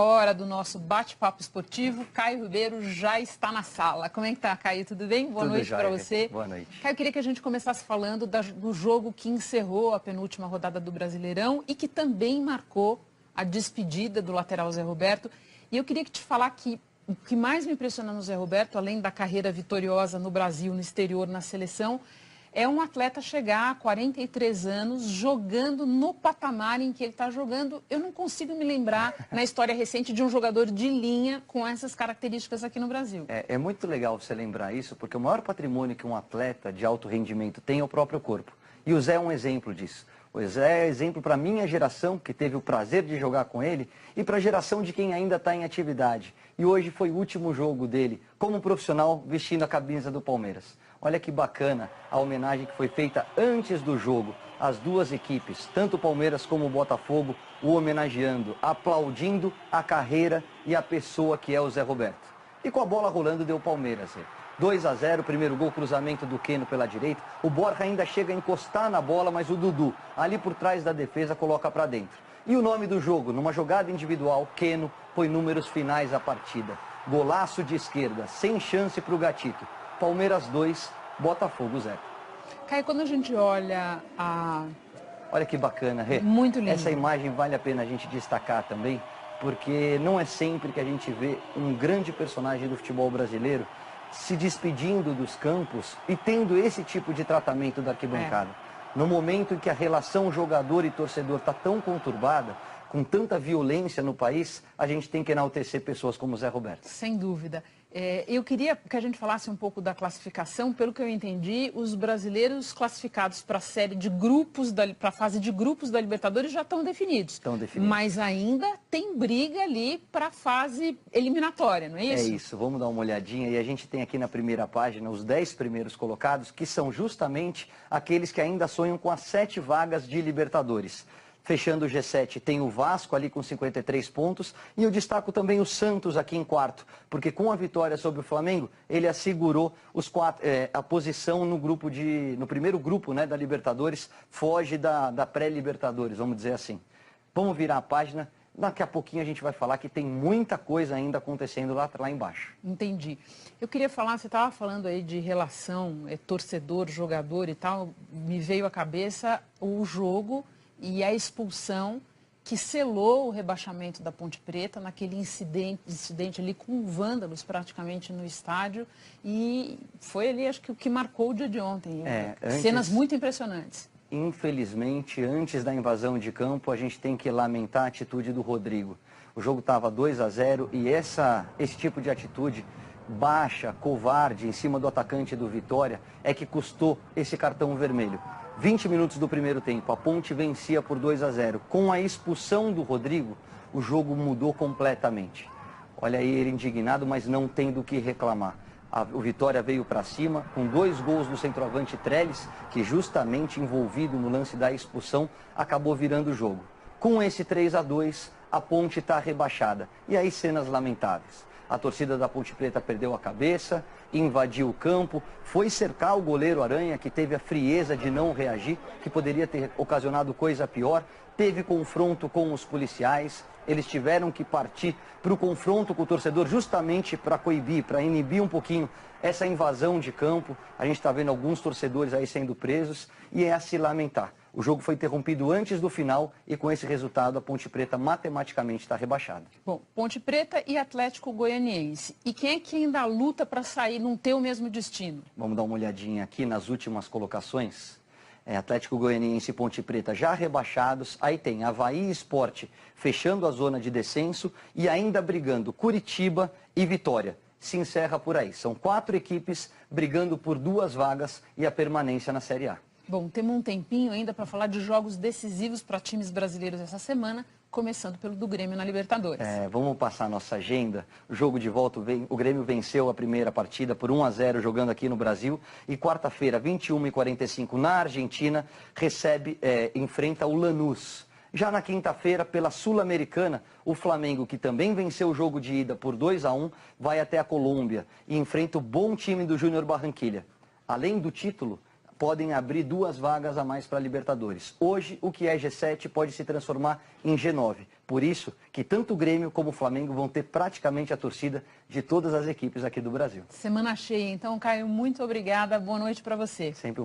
Hora do nosso bate-papo esportivo. Caio Ribeiro já está na sala. Como é que tá, Caio? Tudo bem? Boa noite para você. Boa noite. Caio, eu queria que a gente começasse falando do jogo que encerrou a penúltima rodada do Brasileirão e que também marcou a despedida do lateral Zé Roberto. E eu queria que te falar que o que mais me impressiona no Zé Roberto, além da carreira vitoriosa no Brasil, no exterior, na seleção, é um atleta chegar a 43 anos jogando no patamar em que ele está jogando. Eu não consigo me lembrar, na história recente, de um jogador de linha com essas características aqui no Brasil. É muito legal você lembrar isso, porque o maior patrimônio que um atleta de alto rendimento tem é o próprio corpo. E o Zé é um exemplo disso. O Zé é exemplo para a minha geração, que teve o prazer de jogar com ele, e para a geração de quem ainda está em atividade. E hoje foi o último jogo dele, como profissional, vestindo a camisa do Palmeiras. Olha que bacana a homenagem que foi feita antes do jogo. As duas equipes, tanto o Palmeiras como o Botafogo, o homenageando, aplaudindo a carreira e a pessoa que é o Zé Roberto. E com a bola rolando deu o Palmeiras. 2-0, primeiro gol, cruzamento do Queno pela direita. O Borja ainda chega a encostar na bola, mas o Dudu, ali por trás da defesa, coloca para dentro. E o nome do jogo, numa jogada individual, Queno põe números finais à partida. Golaço de esquerda, sem chance para o Gatito. Palmeiras 2, Botafogo 0. Caio, quando a gente olha a... Olha que bacana, Rê. Muito lindo. Essa imagem vale a pena a gente destacar também, porque não é sempre que a gente vê um grande personagem do futebol brasileiro se despedindo dos campos e tendo esse tipo de tratamento da arquibancada. No momento em que a relação jogador e torcedor está tão conturbada, com tanta violência no país, a gente tem que enaltecer pessoas como o Zé Roberto. Sem dúvida. Eu queria que a gente falasse um pouco da classificação. Pelo que eu entendi, os brasileiros classificados para a série de grupos, para a fase de grupos da Libertadores já estão definidos. Estão definidos. Mas ainda tem briga ali para a fase eliminatória, não é isso? É isso, vamos dar uma olhadinha. E a gente tem aqui na primeira página os 10 primeiros colocados, que são justamente aqueles que ainda sonham com as 7 vagas de Libertadores. Fechando o G7 tem o Vasco ali com 53 pontos e eu destaco também o Santos aqui em quarto, porque com a vitória sobre o Flamengo, ele assegurou a posição no primeiro grupo, né, da Libertadores, foge da pré-Libertadores, vamos dizer assim. Vamos virar a página, daqui a pouquinho a gente vai falar que tem muita coisa ainda acontecendo lá embaixo. Entendi. Eu queria falar, você estava falando aí de relação torcedor, jogador e tal, me veio à cabeça o jogo e a expulsão que selou o rebaixamento da Ponte Preta naquele incidente ali com vândalos praticamente no estádio. E foi ali, acho que o que marcou o dia de ontem. Cenas muito impressionantes. Infelizmente, antes da invasão de campo, a gente tem que lamentar a atitude do Rodrigo. O jogo estava 2-0 e esse tipo de atitude baixa, covarde, em cima do atacante do Vitória, é que custou esse cartão vermelho. 20 minutos do primeiro tempo, a Ponte vencia por 2-0. Com a expulsão do Rodrigo, o jogo mudou completamente. Olha aí ele indignado, mas não tem do que reclamar. O Vitória veio para cima, com 2 gols do centroavante Trellis, que justamente envolvido no lance da expulsão, acabou virando o jogo. Com esse 3-2, a Ponte está rebaixada. E aí cenas lamentáveis. A torcida da Ponte Preta perdeu a cabeça, invadiu o campo, foi cercar o goleiro Aranha, que teve a frieza de não reagir, que poderia ter ocasionado coisa pior. Teve confronto com os policiais, eles tiveram que partir para o confronto com o torcedor justamente para coibir, para inibir um pouquinho essa invasão de campo. A gente está vendo alguns torcedores aí sendo presos e é a se lamentar. O jogo foi interrompido antes do final e com esse resultado a Ponte Preta matematicamente está rebaixada. Bom, Ponte Preta e Atlético Goianiense. E quem é que ainda luta para sair, não ter o mesmo destino? Vamos dar uma olhadinha aqui nas últimas colocações. Atlético Goianiense e Ponte Preta já rebaixados. Aí tem Avaí e Sport fechando a zona de descenso e ainda brigando Curitiba e Vitória. Se encerra por aí. São 4 equipes brigando por 2 vagas e a permanência na Série A. Bom, temos um tempinho ainda para falar de jogos decisivos para times brasileiros essa semana, começando pelo do Grêmio na Libertadores. Vamos passar a nossa agenda. O jogo de volta, o Grêmio venceu a primeira partida por 1-0 jogando aqui no Brasil. E quarta-feira, 21h45, na Argentina, enfrenta o Lanús. Já na quinta-feira, pela Sul-Americana, o Flamengo, que também venceu o jogo de ida por 2-1, vai até a Colômbia e enfrenta o bom time do Júnior Barranquilla. Além do título, podem abrir 2 vagas a mais para a Libertadores. Hoje, o que é G7 pode se transformar em G9. Por isso que tanto o Grêmio como o Flamengo vão ter praticamente a torcida de todas as equipes aqui do Brasil. Semana cheia, então, Caio, muito obrigada. Boa noite para você. Sempre